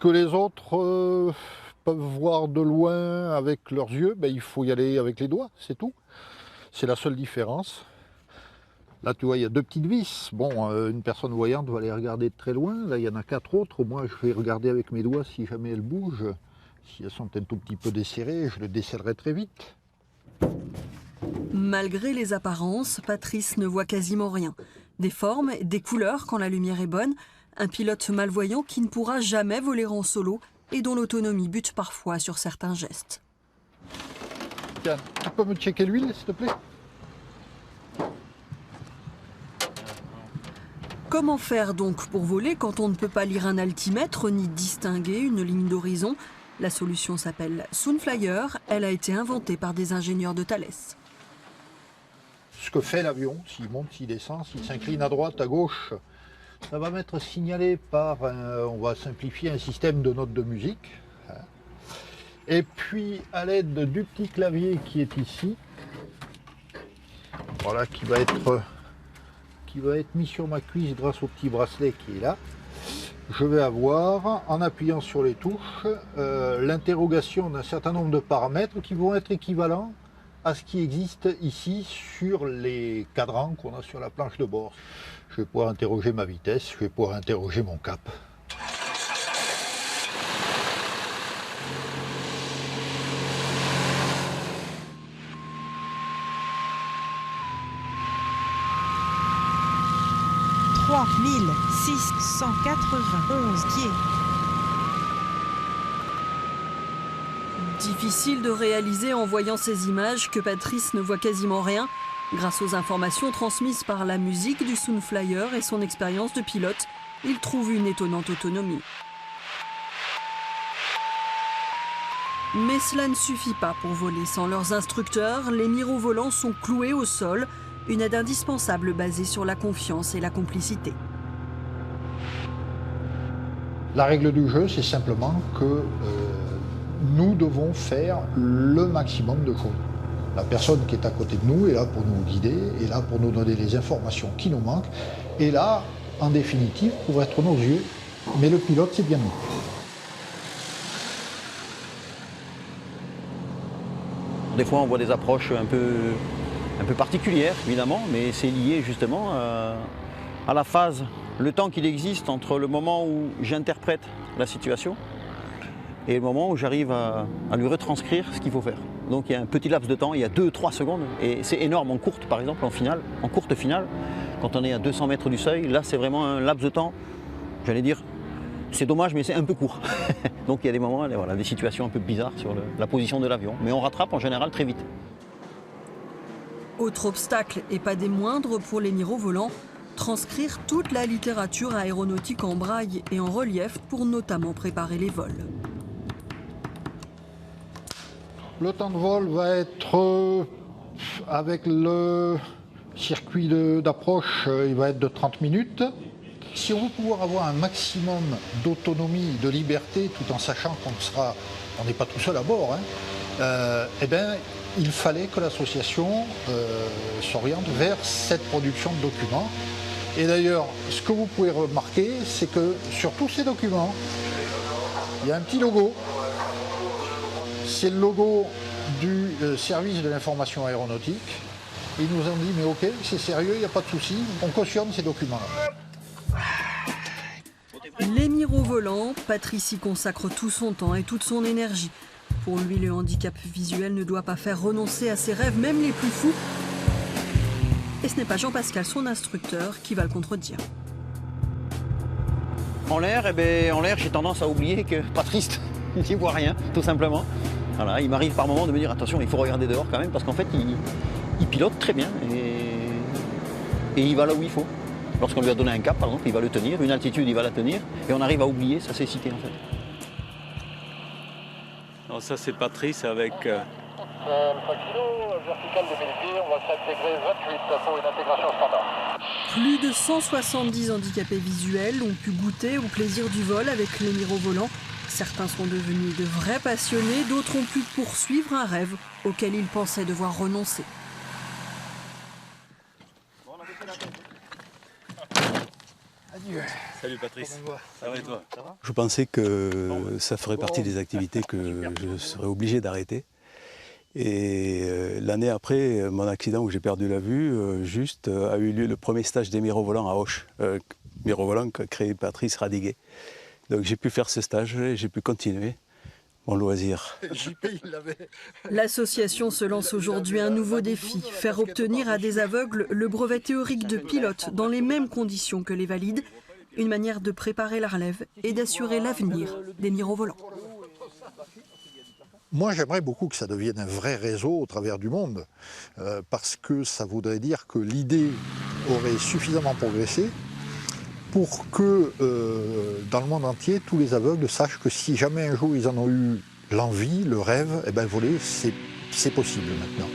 que les autres peuvent voir de loin avec leurs yeux, ben, il faut y aller avec les doigts, c'est tout. C'est la seule différence. Là, tu vois, il y a 2 petites vis. Bon, une personne voyante va les regarder de très loin. Là, il y en a 4 autres. Moi, je vais regarder avec mes doigts si jamais elles bougent. Si elles sont un tout petit peu desserrées, je les desserrerai très vite. Malgré les apparences, Patrice ne voit quasiment rien. Des formes, des couleurs quand la lumière est bonne. Un pilote malvoyant qui ne pourra jamais voler en solo et dont l'autonomie bute parfois sur certains gestes. Tiens, tu peux me checker l'huile, s'il te plaît? Comment faire donc pour voler quand on ne peut pas lire un altimètre ni distinguer une ligne d'horizon? La solution s'appelle Soonflyer. Elle a été inventée par des ingénieurs de Thales. Ce que fait l'avion, s'il monte, s'il descend, s'il s'incline à droite, à gauche, ça va m'être signalé par, on va simplifier, un système de notes de musique. Et puis à l'aide du petit clavier qui est ici, voilà, qui va être mis sur ma cuisse grâce au petit bracelet qui est là, je vais avoir, en appuyant sur les touches, l'interrogation d'un certain nombre de paramètres qui vont être équivalents à ce qui existe ici sur les cadrans qu'on a sur la planche de bord. Je vais pouvoir interroger ma vitesse, je vais pouvoir interroger mon cap. « 3691 pieds. » Difficile de réaliser en voyant ces images que Patrice ne voit quasiment rien. Grâce aux informations transmises par la musique du Soonflyer et son expérience de pilote, il trouve une étonnante autonomie. Mais cela ne suffit pas pour voler. Sans leurs instructeurs, les mirovolants sont cloués au sol, une aide indispensable basée sur la confiance et la complicité. La règle du jeu, c'est simplement que nous devons faire le maximum de choses. La personne qui est à côté de nous est là pour nous guider, est là pour nous donner les informations qui nous manquent, et là, en définitive, pour être nos yeux. Mais le pilote, c'est bien nous. Des fois, on voit des approches un peu particulières, évidemment, mais c'est lié justement à la phase, le temps qu'il existe entre le moment où j'interprète la situation et le moment où j'arrive à lui retranscrire ce qu'il faut faire. Donc il y a un petit laps de temps, il y a 2-3 secondes, et c'est énorme en courte, par exemple, en courte finale, quand on est à 200 mètres du seuil, là c'est vraiment un laps de temps, j'allais dire, c'est dommage, mais c'est un peu court. Donc il y a des moments, voilà, des situations un peu bizarres sur la position de l'avion, mais on rattrape en général très vite. Autre obstacle, et pas des moindres pour les mirovolants, transcrire toute la littérature aéronautique en braille et en relief pour notamment préparer les vols. Le temps de vol va être, avec le circuit d'approche, il va être de 30 minutes. Si on veut pouvoir avoir un maximum d'autonomie, de liberté, tout en sachant on n'est pas tout seul à bord, eh bien, il fallait que l'association s'oriente vers cette production de documents. Et d'ailleurs, ce que vous pouvez remarquer, c'est que sur tous ces documents, il y a un petit logo. C'est le logo du service de l'information aéronautique. Ils nous ont dit, mais ok, c'est sérieux, il n'y a pas de souci, on cautionne ces documents-là. Les mirovolants, Patrice y consacre tout son temps et toute son énergie. Pour lui, le handicap visuel ne doit pas faire renoncer à ses rêves, même les plus fous. Et ce n'est pas Jean-Pascal, son instructeur, qui va le contredire. En l'air, j'ai tendance à oublier que Patrice n'y voit rien, tout simplement. Voilà, il m'arrive par moment de me dire attention, il faut regarder dehors quand même, parce qu'en fait, il pilote très bien et il va là où il faut. Lorsqu'on lui a donné un cap, par exemple, il va le tenir, une altitude, il va la tenir, et on arrive à oublier sa cécité en fait. Alors ça c'est Patrice avec... Alpha Kilo, vertical débilité, on va s'intégrer 28 pour une intégration standard. Plus de 170 handicapés visuels ont pu goûter au plaisir du vol avec les mirovolants. Certains sont devenus de vrais passionnés, d'autres ont pu poursuivre un rêve auquel ils pensaient devoir renoncer. Salut Patrice. Ça va et toi? Je pensais que ça ferait partie des activités que je serais obligé d'arrêter. Et l'année après mon accident où j'ai perdu la vue, a eu lieu le premier stage des mirovolants à Auch. Mirovolant qu'a créé Patrice Radiguet. Donc j'ai pu faire ce stage et j'ai pu continuer mon loisir. L'association se lance aujourd'hui un nouveau défi, faire obtenir à des aveugles le brevet théorique de pilote dans les mêmes conditions que les valides, une manière de préparer la relève et d'assurer l'avenir des mirovolants. Moi, j'aimerais beaucoup que ça devienne un vrai réseau au travers du monde, parce que ça voudrait dire que l'idée aurait suffisamment progressé pour que dans le monde entier, tous les aveugles sachent que si jamais un jour ils en ont eu l'envie, le rêve, eh ben voler, c'est possible maintenant.